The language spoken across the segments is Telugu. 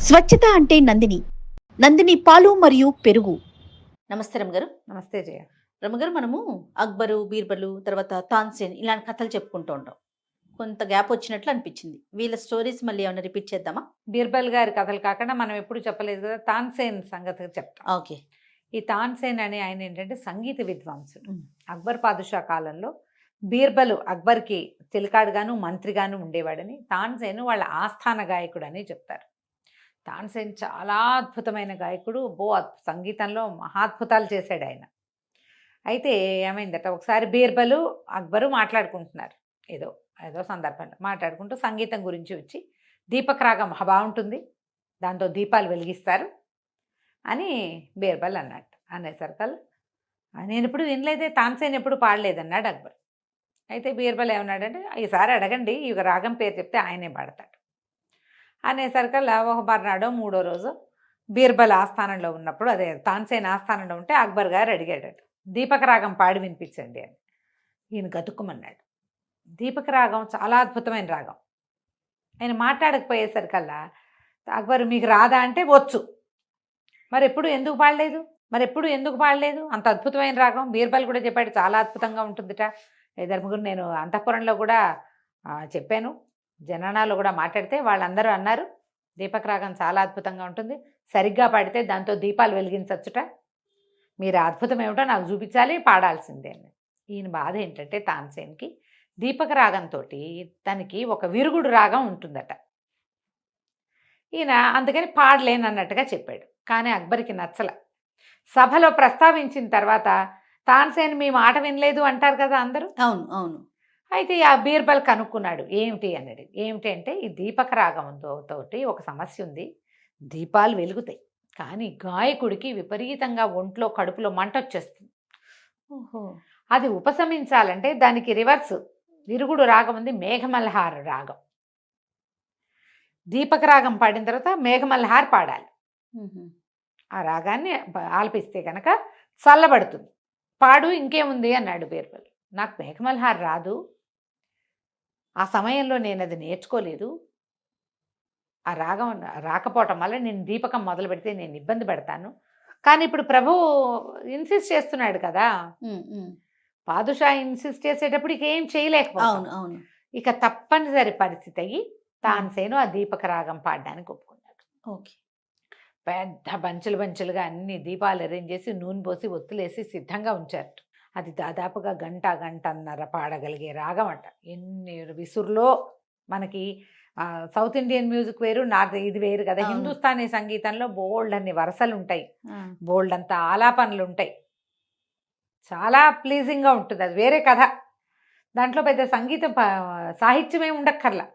స్వచ్ఛత అంటే నందిని. నందిని పాలు మరియు పెరుగు. నమస్తే రమగారు. నమస్తే జయ. రమగారు, మనము అక్బరు, బీర్బలు, తర్వాత తాన్సేన్ ఇలాంటి కథలు చెప్పుకుంటూ ఉంటాం. కొంత గ్యాప్ వచ్చినట్లు అనిపించింది. వీళ్ళ స్టోరీస్ మళ్ళీ ఏమైనా రిపీట్ చేద్దామా? బీర్బల్ గారి కథలు కాకుండా మనం ఎప్పుడు చెప్పలేదు కదా, తాన్సేన్ సంగతి చెప్తాం. ఓకే. ఈ తాన్సేన్ అనే ఆయన ఏంటంటే సంగీత విద్వాంసుడు. మ్. అక్బర్ పాదుషా కాలంలో బీర్బలు అక్బర్కి చిలికాడుగాను మంత్రిగాను ఉండేవాడని, తాన్సేన్ వాళ్ళ ఆస్థాన గాయకుడు అని చెప్తారు. తాన్సేన్ చాలా అద్భుతమైన గాయకుడు. సంగీతంలో మహాద్భుతాలు చేశాడు ఆయన. అయితే ఏమైందట, ఒకసారి బీర్బలు అక్బరు మాట్లాడుకుంటున్నారు. ఏదో ఏదో సందర్భంలో మాట్లాడుకుంటూ సంగీతం గురించి వచ్చి, దీపక్ రాగం బాగుంటుంది, దాంతో దీపాలు వెలిగిస్తారు అని బీర్బల్ అన్నట్టు. అనేసరికల్లా నేను ఎప్పుడు వినలేదే, తాన్సేన్ ఎప్పుడు పాడలేదన్నాడు అక్బర్. అయితే బీర్బల్ ఏమన్నాడంటే, ఈసారి అడగండి, ఈ రాగం పేరు చెప్తే ఆయనే పాడతాడు అనేసరికల్లా ఒక మర్నాడో మూడో రోజు బీర్బల్ ఆస్థానంలో ఉన్నప్పుడు, అదే తాన్సేన్ ఆస్థానంలో ఉంటే అక్బర్ గారు అడిగాడట, దీపక రాగం పాడి వినిపించండి అని. ఈయన గతుక్కుమన్నాడు. దీపక రాగం చాలా అద్భుతమైన రాగం. ఆయన మాట్లాడకపోయేసరికల్లా అక్బర్, మీకు రాదా అంటే వచ్చు, మరి ఎప్పుడు ఎందుకు పాడలేదు, అంత అద్భుతమైన రాగం. బీర్బల్ కూడా చెప్పాడు చాలా అద్భుతంగా ఉంటుందిట. ధర్మగురు, నేను అంతఃపురంలో కూడా చెప్పాను, జనానాలో కూడా మాట్లాడితే వాళ్ళందరూ అన్నారు దీపక రాగం చాలా అద్భుతంగా ఉంటుంది, సరిగ్గా పాడితే దాంతో దీపాలు వెలిగించవచ్చుట, మీరు అద్భుతం ఏమిటో నాకు చూపించాలి, పాడాల్సిందే అని. ఈయన బాధ ఏంటంటే, తాన్సేన్కి దీపక రాగంతో తనకి ఒక విరుగుడు రాగం ఉంటుందట. ఈయన అందుకని పాడలేనన్నట్టుగా చెప్పాడు. కానీ అక్బర్కి నచ్చల. సభలో ప్రస్తావించిన తర్వాత తాన్సేన్ మీ మాట వినలేదు అంటారు కదా అందరూ. అవును అవును. అయితే ఆ బీర్బల్ కనుక్కున్నాడు, ఏమిటి అన్నాడు. ఏమిటి అంటే, ఈ దీపక రాగంతో ఒక సమస్య ఉంది, దీపాలు వెలుగుతాయి కానీ గాయకుడికి విపరీతంగా ఒంట్లో కడుపులో మంట వచ్చేస్తుంది. ఓహో. అది ఉపశమించాలంటే దానికి రివర్స్ విరుగుడు రాగం ఉంది, మేఘమల్హార రాగం. దీపక రాగం పాడిన తర్వాత మేఘమల్హార్ పాడాలి. ఆ రాగాన్ని ఆలపిస్తే కనుక చల్లబడుతుంది. పాడు, ఇంకేముంది అన్నాడు బీర్బల్. నాకు మేఘమల్హార్ రాదు, ఆ సమయంలో నేను అది నేర్చుకోలేదు, ఆ రాగం రాకపోవటం వల్ల నేను దీపకం మొదలు పెడితే నేను ఇబ్బంది పడతాను. కానీ ఇప్పుడు ప్రభు ఇన్సిస్ట్ చేస్తున్నాడు కదా, పాదుషా ఇన్సిస్ట్ చేసేటప్పుడు ఇక ఏం చేయలేకపోయాను. అవును. ఇక తప్పనిసరి పరిస్థితి అయ్యి తాన్సేను ఆ దీపక రాగం పాడడానికి ఒప్పుకున్నాడు. ఓకే. పెద్ద బంచులుగా అన్ని దీపాలు అరేంజ్ చేసి నూనె పోసి ఒత్తులేసి సిద్ధంగా ఉంచారు. అది దాదాపుగా గంటన్నర పాడగలిగే రాగం అట. ఎన్ని విసురులో మనకి సౌత్ ఇండియన్ మ్యూజిక్ వేరు, నార్త్ ఇది వేరు కదా. హిందుస్థానీ సంగీతంలో బోల్డ్ అన్ని వరసలు ఉంటాయి, బోల్డ్ అంత ఆలాపనలు ఉంటాయి, చాలా ప్లీజింగ్గా ఉంటుంది. అది వేరే కథ. దాంట్లో పెద్ద సంగీతం సాహిత్యమే ఉండక్కర్లా,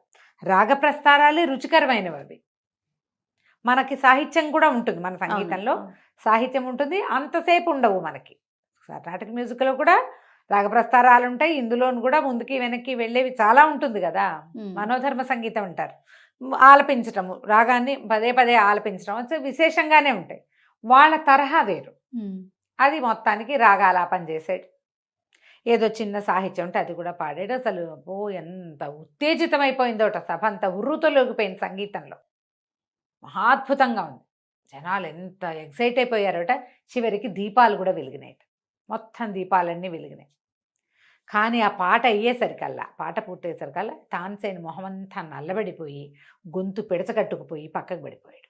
రాగప్రస్తారాలే రుచికరమైనవి అవి. మనకి సాహిత్యం కూడా ఉంటుంది, మన సంగీతంలో సాహిత్యం ఉంటుంది, అంతసేపు ఉండవు మనకి. కర్ణాటక మ్యూజిక్లో కూడా రాగప్రస్తారాలు ఉంటాయి, ఇందులోను కూడా ముందుకి వెనక్కి వెళ్ళేవి చాలా ఉంటుంది కదా. మనోధర్మ సంగీతం అంటారు, ఆలపించటము, రాగాన్ని పదే పదే ఆలపించడం విశేషంగానే ఉంటాయి. వాళ్ళ తరహా వేరు. అది మొత్తానికి రాగాలాపన చేసాడు. ఏదో చిన్న సాహిత్యం ఉంటే అది కూడా పాడాడు. అసలు ఎంత ఉత్తేజితమైపోయిందోట సభ, అంతా ఉర్రూతలోకిపోయింది సంగీతంలో. మహాద్భుతంగా ఉంది. జనాలు ఎంత ఎక్సైట్ అయిపోయారట. చివరికి దీపాలు కూడా వెలిగినాయి, మొత్తం దీపాలన్నీ వెలిగినాయి. కానీ ఆ పాట పాట పూర్తయ్యేసరికల్లా తాన్సేన్ మొహమంతా నల్లబడిపోయి, గొంతు పిడచకట్టుకుపోయి పక్కకు పడిపోయాడు.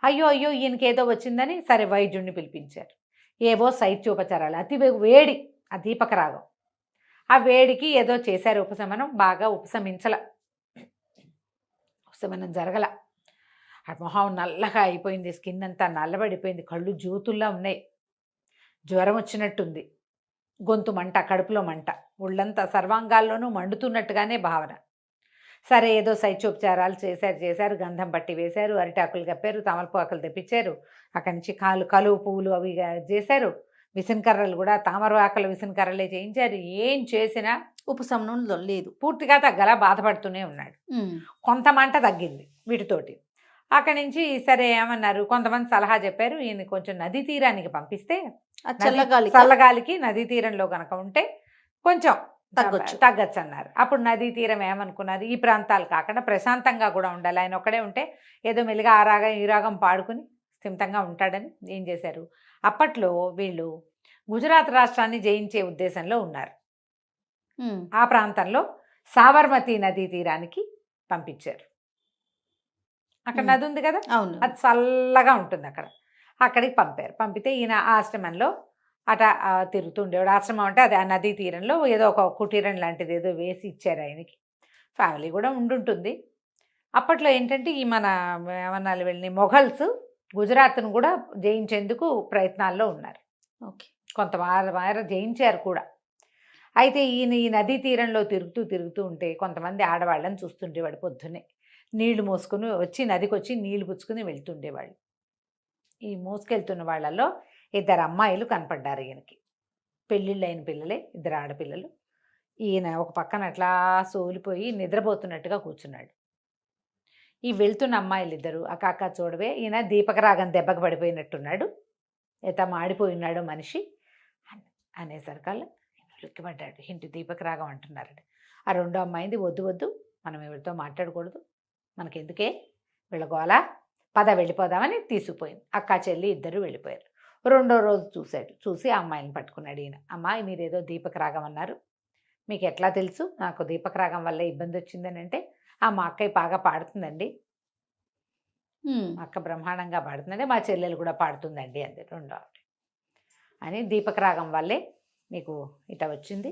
అయ్యో ఈయనకి ఏదో వచ్చిందని సరే వైద్యుడిని పిలిపించారు. ఏవో శైత్యోపచారాలు, అతి వేడి ఆ దీపక రాగం, ఆ వేడికి ఏదో చేశారు ఉపశమనం. బాగా ఉపశమనం జరగల. ఆ మొహం నల్లగా అయిపోయింది, స్కిన్ అంతా నల్లబడిపోయింది, కళ్ళు జ్యోతుల్లా ఉన్నాయి, జ్వరం వచ్చినట్టుంది, గొంతు మంట, కడుపులో మంట, ఒళ్ళంతా సర్వాంగాల్లోనూ మండుతున్నట్టుగానే భావన. సరే ఏదో శైత్యోపచారాలు చేశారు, గంధం పట్టి వేశారు, అరిటాకులు కప్పారు, తమలపాకులు తెప్పించారు, అక్కడి నుంచి కలువ పువ్వులు అవి చేశారు, విసనకర్రలు కూడా తామరవాకలు విసనకర్రలే చేయించారు. ఏం చేసినా ఉపశమనం లేదు, పూర్తిగా తగ్గలా బాధపడుతూనే ఉన్నాడు. కొంత మంట తగ్గింది వీటితోటి. అక్కడి నుంచి సరే ఏమన్నారు, కొంతమంది సలహా చెప్పారు, ఈయన కొంచెం నదీ తీరానికి పంపిస్తే, చల్లగాలికి నదీ తీరంలో కనుక ఉంటే కొంచెం తగ్గచ్చు అన్నారు. అప్పుడు నదీ తీరం ఏమనుకున్నారు, ఈ ప్రాంతాలు కాకుండా ప్రశాంతంగా కూడా ఉండాలి, ఆయన ఒక్కడే ఉంటే ఏదో మెల్లిగా ఆ రాగం ఈ రాగం పాడుకుని స్థిమితంగా ఉంటాడని ఏం చేశారు, అప్పట్లో వీళ్ళు గుజరాత్ రాష్ట్రాన్ని జయించే ఉద్దేశంలో ఉన్నారు. ఆ ప్రాంతంలో సాబర్మతి నదీ తీరానికి పంపించారు. అక్కడ నది ఉంది కదా, అవును. అది చల్లగా ఉంటుంది అక్కడ. అక్కడికి పంపారు. పంపితే ఈయన ఆశ్రమంలో అట తిరుగుతుండేవాడు. ఆశ్రమం అంటే అది ఆ నదీ తీరంలో ఏదో ఒక కుటీరం లాంటిది ఏదో వేసి ఇచ్చారు ఆయనకి. ఫ్యామిలీ కూడా ఉండుంటుంది. అప్పట్లో ఏంటంటే ఈ మన ఏమన్నాళ్ళు వెళ్ళి మొఘల్స్ గుజరాత్ను కూడా జయించేందుకు ప్రయత్నాల్లో ఉన్నారు. ఓకే. కొంత వార జయించారు కూడా. అయితే ఈయన ఈ నదీ తీరంలో తిరుగుతూ ఉంటే కొంతమంది ఆడవాళ్ళని చూస్తుండేవాడు. పొద్దున్నే నీళ్లు మోసుకుని వచ్చి నదికి వచ్చి నీళ్లు పుచ్చుకుని వెళ్తుండేవాళ్ళు. ఈ మోసుకెళ్తున్న వాళ్ళల్లో 2 అమ్మాయిలు కనపడ్డారు ఈయనకి. పెళ్ళిళ్ళు అయిన పిల్లలే, 2 ఆడపిల్లలు. ఈయన ఒక పక్కన అట్లా సోలిపోయి నిద్రపోతున్నట్టుగా కూర్చున్నాడు. ఈ వెళ్తున్న అమ్మాయిలు ఇద్దరు అక్క చూడవే, ఈయన దీపకరాగం దెబ్బకు పడిపోయినట్టున్నాడు, మాడిపోయినాడు మనిషి అనేసరికల్లా ఉలిక్కిపడ్డాడు. ఇంటి దీపకరాగం అంటున్నారట. ఆ రెండో అమ్మాయింది, వద్దు మనం ఎవరితో మాట్లాడకూడదు, మనకెందుకే వీళ్ళ గోల, పద వెళ్ళిపోదామని తీసుకుపోయింది. అక్క చెల్లి ఇద్దరు వెళ్ళిపోయారు. రెండో రోజు చూసి ఆ అమ్మాయిని పట్టుకున్నాడు ఈయన. అమ్మాయి మీరేదో దీపకరాగం అన్నారు, మీకు ఎట్లా తెలుసు నాకు దీపకరాగం వల్ల ఇబ్బంది వచ్చిందని అంటే, మా అక్కయ్య బాగా పాడుతుందండి, మా అక్క బ్రహ్మాండంగా పాడుతుందండి, మా చెల్లెలు కూడా పాడుతుందండి అంది రెండో ఆవిడ. అని దీపకరాగం వల్లే మీకు ఇట వచ్చింది,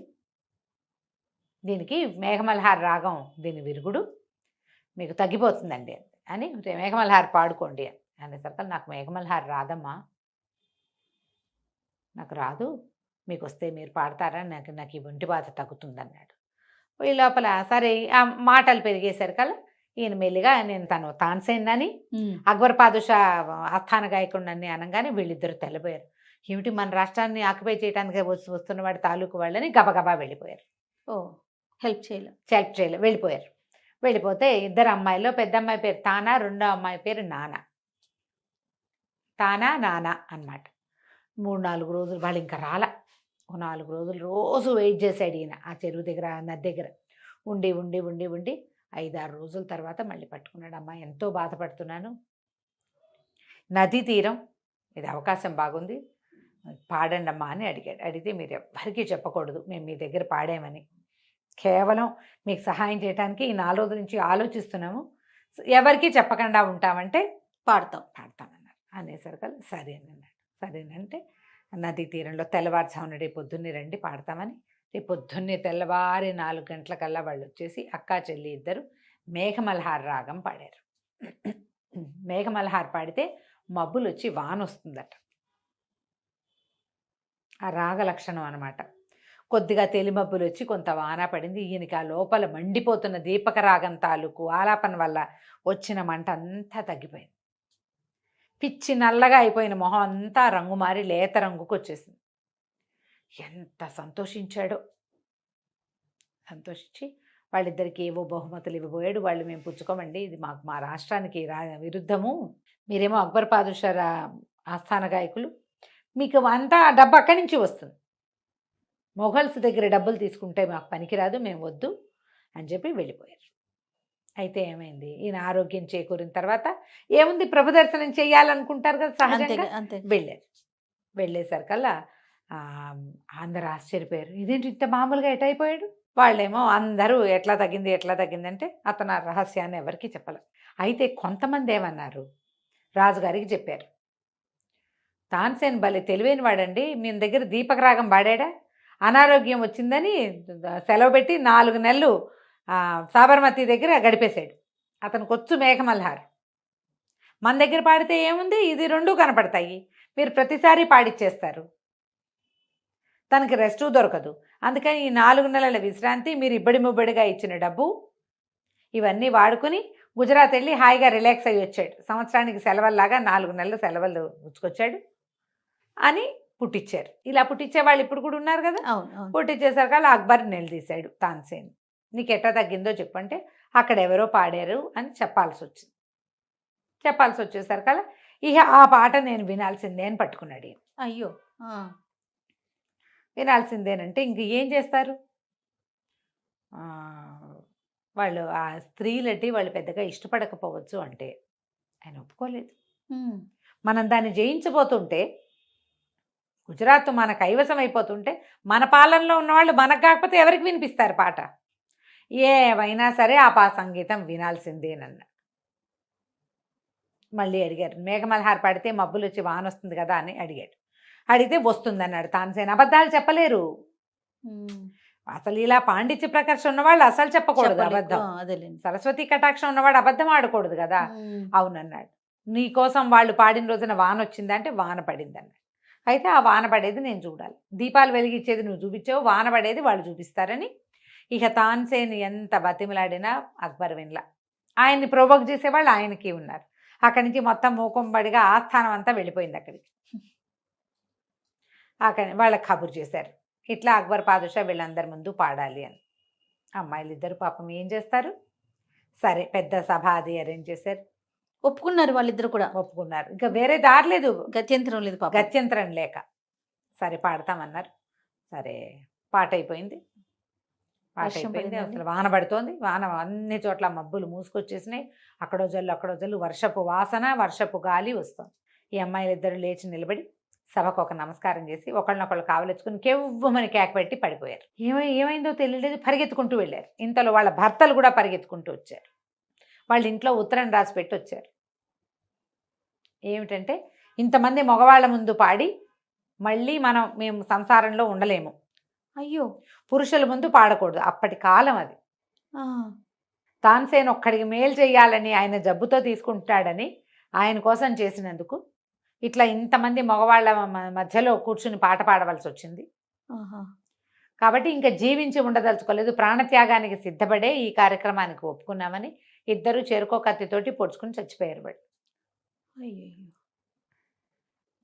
దీనికి మేఘమల్హార్ రాగం దీని విరుగుడు, మీకు తగ్గిపోతుందండి అని మేఘమల్హార్ పాడుకోండి అనేసరికి నాకు మేఘమల్హార్ రాదమ్మా, నాకు రాదు, మీకు వస్తే మీరు పాడతారా, నాకు ఈ ఒంటి బాధ తగ్గుతుందన్నాడు. ఈ లోపల సరే ఆ మాటలు పెరిగేసరికల్లా ఈయన మెల్లిగా నేను తాన్సేన్ అని అక్బర్ పాదుషా ఆస్థాన గాయకుడిని అనగానే వీళ్ళిద్దరు తెల్లబోయారు. ఏమిటి మన రాష్ట్రాన్ని ఆక్యుపై చేయడానికి వస్తున్న వాడి తాలూకు వాళ్ళని గబగబా వెళ్ళిపోయారు. హెల్ప్ చేయలే వెళ్ళిపోయారు. వెళ్ళిపోతే 2 అమ్మాయిలో పెద్ద అమ్మాయి పేరు తానా, రెండో అమ్మాయి పేరు నానా. తానా నానా అన్నమాట. 3-4 రోజులు వాళ్ళు ఇంకా రాలా. 4 రోజులు రోజు వెయిట్ చేశాడు ఈయన ఆ చెరువు దగ్గర, నది దగ్గర ఉండి 5-6 రోజుల తర్వాత మళ్ళీ పట్టుకున్నాడు. అమ్మ ఎంతో బాధపడుతున్నాను, నదీ తీరం, ఇది అవకాశం బాగుంది, పాడండి అమ్మా అని అడిగాడు. అడిగితే మీరు ఎవ్వరికీ చెప్పకూడదు మేము మీ దగ్గర పాడామని, కేవలం మీకు సహాయం చేయడానికి ఈ 4 రోజుల నుంచి ఆలోచిస్తున్నాము, ఎవరికీ చెప్పకుండా ఉంటామంటే పాడతామన్నారు. అనేసరికి సరేనంటే నదీ తీరంలో తెల్లవారుజామున రేపు పొద్దున్నే రండి పాడతామని. రేపు పొద్దున్నే తెల్లవారి 4 గంటలకల్లా వాళ్ళు వచ్చేసి అక్కా చెల్లి ఇద్దరు మేఘమల్హార్ రాగం పాడారు. మేఘమల్హార్ పాడితే మబ్బులు వచ్చి వాన వస్తుందట. ఆ రాగ లక్షణం అనమాట. కొద్దిగా తెలిమబ్బులు వచ్చి కొంత వాన పడింది. ఈయనకి ఆ లోపల మండిపోతున్న దీపక రాగం తాలూకు ఆలాపన వల్ల వచ్చిన మంట అంతా తగ్గిపోయింది. పిచ్చి నల్లగా అయిపోయిన మొహం అంతా రంగు మారి లేత రంగుకు వచ్చేసింది. ఎంత సంతోషించాడో. సంతోషించి వాళ్ళిద్దరికి ఏవో బహుమతులు ఇవ్వబోయాడు. వాళ్ళు మేము పుచ్చుకోమండి, ఇది మా రాష్ట్రానికి విరుద్ధము, మీరేమో అక్బర్ పాదుషా ఆస్థాన గాయకులు, మీకు అంతా డబ్బు అక్కడి నుంచి వస్తుంది, మొఘల్స్ దగ్గర డబ్బులు తీసుకుంటే మాకు పనికిరాదు, మేము వద్దు అని చెప్పి వెళ్ళిపోయారు. అయితే ఏమైంది, ఈయన ఆరోగ్యం చేకూరిన తర్వాత ఏముంది, ప్రభు దర్శనం చేయాలనుకుంటారు కదా సహజంగా, వెళ్ళారు. వెళ్ళేసరికల్లా అందరూ ఆశ్చర్యపోయారు, ఇదేంటి ఇంత మామూలుగా ఎటైపోయాడు. వాళ్ళేమో అందరూ ఎట్లా తగ్గిందంటే అతను ఆ రహస్యాన్ని ఎవరికి చెప్పలేదు. అయితే కొంతమంది ఏమన్నారు, రాజుగారికి చెప్పారు, తాన్సేన్ భలే తెలివైన వాడండి, మీ దగ్గర దీపకరాగం పాడాడా, అనారోగ్యం వచ్చిందని సెలవు పెట్టి 4 నెలలు సాబర్మతి దగ్గర గడిపేశాడు, అతనికి వచ్చు మేఘమల్హార్, మన దగ్గర పాడితే ఏముంది, ఇది 2 కనపడతాయి, మీరు ప్రతిసారి పాడిచ్చేస్తారు, తనకి రెస్టు దొరకదు, అందుకని ఈ 4 నెలల విశ్రాంతి, మీరు ఇబ్బడి ముబ్బడిగా ఇచ్చిన డబ్బు ఇవన్నీ వాడుకుని గుజరాత్ వెళ్ళి హాయిగా రిలాక్స్ అయ్యి వచ్చాడు, సంవత్సరానికి సెలవుల్లాగా 4 నెలలు సెలవులు పుచ్చుకొచ్చాడు అని పుట్టించారు. ఇలా పుట్టించే వాళ్ళు ఇప్పుడు కూడా ఉన్నారు కదా. పుట్టించేసరికి అక్బర్ నిలదీశాడు తాన్సేన్, నీకు ఎట్లా తగ్గిందో చెప్పంటే అక్కడ ఎవరో పాడారు అని చెప్పాల్సి వచ్చేసరికల్లా ఇక ఆ పాట నేను వినాల్సిందే అని పట్టుకున్నాడు. అయ్యో, వినాల్సిందేనంటే ఇంక ఏం చేస్తారు, ఆ, వాళ్ళు ఆ స్త్రీలటి వాళ్ళు పెద్దగా ఇష్టపడకపోవచ్చు అంటే ఆయన ఒప్పుకోలేదు. ఉమ్, మనం దాన్ని జయించబోతుంటే, గుజరాత్ మన కైవసం అయిపోతుంటే, మన పాలనలో ఉన్నవాళ్ళు మనకు కాకపోతే ఎవరికి వినిపిస్తారు పాట? ఏమైనా సరే ఆ సంగీతం వినాల్సిందేనన్న. మళ్ళీ అడిగారు, మేఘమల్హార్ పాడితే మబ్బులు వచ్చి వాన వస్తుంది కదా అని అడిగాడు. అడిగితే వస్తుందన్నాడు తాన్సేన్. అబద్ధాలు చెప్పలేరు. ఉమ్. అసలు ఇలా పాండిత్య ప్రకర్ష ఉన్నవాళ్ళు అసలు చెప్పకూడదు చెప్పలేదు. అబద్ధం. అదేలేండి. సరస్వతి కటాక్షం ఉన్నవాడు అబద్ధం ఆడకూడదు కదా. ఉమ్, అవునన్నాడు. నీకోసం వాళ్ళు పాడిన రోజున వాన వచ్చిందంటే వాన పడింది అన్నాడు. అయితే ఆ వాన పడేది నేను చూడాలి. దీపాలు వెలిగించేది నువ్వు చూపించావు, వాన పడేది వాళ్ళు చూపిస్తారని ఇక తాన్సేన్ ఎంత బతిమలాడినా అక్బర్ వినలా. ఆయన్ని ప్రొవోక్ చేసేవాళ్ళు ఆయనకి ఉన్నారు. అక్కడి నుంచి మొత్తం మూకంబడిగా ఆస్థానం అంతా వెళ్ళిపోయింది అక్కడికి. అక్కడ వాళ్ళకి కబురు చేశారు, ఇట్లా అక్బర్ పాదుషా వీళ్ళందరి ముందు పాడాలి అని. అమ్మాయిలు ఇద్దరు పాపం ఏం చేస్తారు, సరే పెద్ద సభ అది అరేంజ్ చేశారు. ఒప్పుకున్నారు వాళ్ళిద్దరు కూడా. ఒప్పుకున్నారు. ఇంకా వేరే దారి లేదు, గత్యంతరం లేదు పాపం. గత్యంతరం లేక సరే పాడతామన్నారు. సరే పాట అయిపోయింది. పాట వర్షం అయిపోయింది. పడిందండి. అసలు వాన పడుతోంది. వాన అన్ని చోట్ల మబ్బులు మూసుకొచ్చేసినాయి. అక్కడో జల్లు వర్షపు వాసన, వర్షపు గాలి వస్తుంది. ఈ అమ్మాయిలు ఇద్దరు లేచి నిలబడి సభకు ఒక నమస్కారం చేసి ఒకళ్ళనొకళ్ళు కావలించుకుని కెవ్వమని కేక పెట్టి పడిపోయారు. ఏమైందో తెలియలేదు, పరిగెత్తుకుంటూ వెళ్ళారు. ఇంతలో వాళ్ళ భర్తలు కూడా పరిగెత్తుకుంటూ వచ్చారు. వాళ్ళ ఇంట్లో ఉత్తరం రాసి పెట్టి వచ్చారు. ఏమిటంటే, ఇంతమంది మగవాళ్ళ ముందు పాడి మళ్ళీ మేము సంసారంలో ఉండలేము, అయ్యో. పురుషుల ముందు పాడకూడదు. అప్పటి కాలం అది. ఆ, తాన్సేన్ ఒక్కడికి మేలు చేయాలని, ఆయన జబ్బుతో తీసుకుంటాడని ఆయన కోసం చేసినందుకు ఇట్లా ఇంతమంది మగవాళ్ళ మధ్యలో కూర్చుని పాట పాడవలసి వచ్చింది. ఆహా. కాబట్టి ఇంకా జీవించి ఉండదలుచుకోలేదు, ప్రాణత్యాగానికి సిద్ధపడే ఈ కార్యక్రమానికి ఒప్పుకున్నామని ఇద్దరు చేరుకో కత్తితోటి పొడుచుకుని చచ్చిపోయారు. వాళ్ళు అయ్యయ్యో.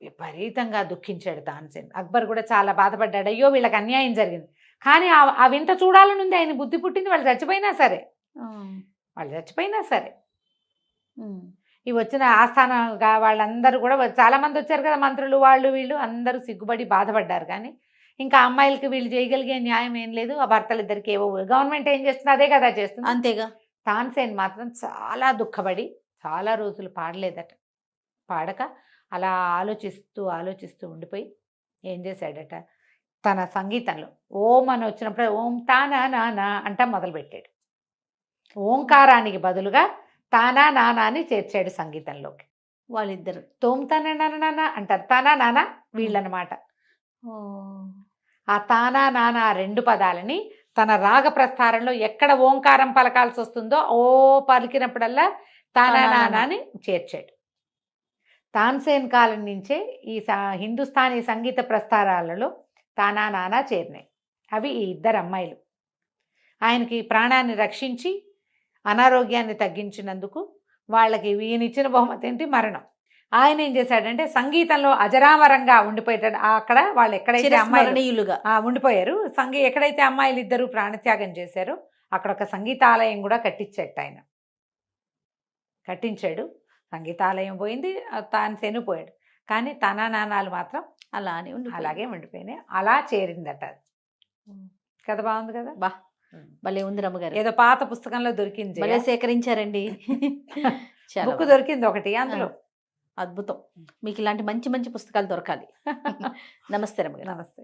విపరీతంగా దుఃఖించాడు తాన్సేన్. అక్బర్ కూడా చాలా బాధపడ్డాడు, అయ్యో వీళ్ళకి అన్యాయం జరిగింది. కానీ ఆ వింత చూడాలని ఉంది, ఆయన బుద్ధి పుట్టింది. వాళ్ళు చచ్చిపోయినా సరే ఉమ్, ఈ వచ్చిన ఆస్థానంగా వాళ్ళందరూ కూడా చాలా మంది వచ్చారు కదా, మంత్రులు వాళ్ళు వీళ్ళు అందరూ సిగ్గుపడి బాధపడ్డారు. కానీ ఇంకా అమ్మాయిలకి వీళ్ళు చేయగలిగే న్యాయం ఏం లేదు. ఆ భర్తలు ఇద్దరికి ఏవో గవర్నమెంట్ ఏం చేస్తుంది అదే కదా చేస్తుంది. అంతేగా. తాన్సేన్ మాత్రం చాలా దుఃఖపడి చాలా రోజులు పాడలేదట. పాడక అలా ఆలోచిస్తూ ఉండిపోయి ఏం చేశాడట, తన సంగీతంలో ఓం అని వచ్చినప్పుడు ఓం తానా నానా అంటా మొదలుపెట్టాడు. ఓంకారానికి బదులుగా తానా నానా అని చేర్చాడు సంగీతంలోకి. వాళ్ళిద్దరు తోమ్ తానా నానా అంటారు, తానా నానా వీళ్ళనమాట. ఆ తానా నానా రెండు పదాలని తన రాగ ప్రస్థారంలో ఎక్కడ ఓంకారం పలకాల్సి వస్తుందో ఓ పలికినప్పుడల్లా తానా నానా అని చేర్చాడు. తాన్సేన్ కాలం నుంచే ఈ హిందుస్థానీ సంగీత ప్రస్థారాలలో తానా నానా చేరినాయి. అవి ఈ ఇద్దరు అమ్మాయిలు. ఆయనకి ప్రాణాన్ని రక్షించి అనారోగ్యాన్ని తగ్గించినందుకు వాళ్ళకి ఈయనిచ్చిన బహుమతి ఏంటి, మరణం. ఆయన ఏం చేశాడంటే సంగీతంలో అజరామరంగా ఉండిపోయాడు. అక్కడ వాళ్ళు ఎక్కడైతే అమ్మాయిలు ఉండిపోయారు, ఎక్కడైతే అమ్మాయిలు ఇద్దరు ప్రాణత్యాగం చేశారో అక్కడ ఒక సంగీతాలయం కూడా కట్టించాడు. సంగీతాలయం పోయింది, తాన్సేను పోయాడు. కానీ తన నానాలు మాత్రం అలాగే ఉండిపోయినాయి. అలా చేరిందట. కథ బాగుంది కదా. బా భలే ఉంది రమ్మగారు. ఏదో పాత పుస్తకంలో దొరికింది, భలే సేకరించారండి. బుక్ దొరికింది ఒకటి అందులో. అద్భుతం. మీకు ఇలాంటి మంచి మంచి పుస్తకాలు దొరకాలి. నమస్తే రమ్మగారు. నమస్తే.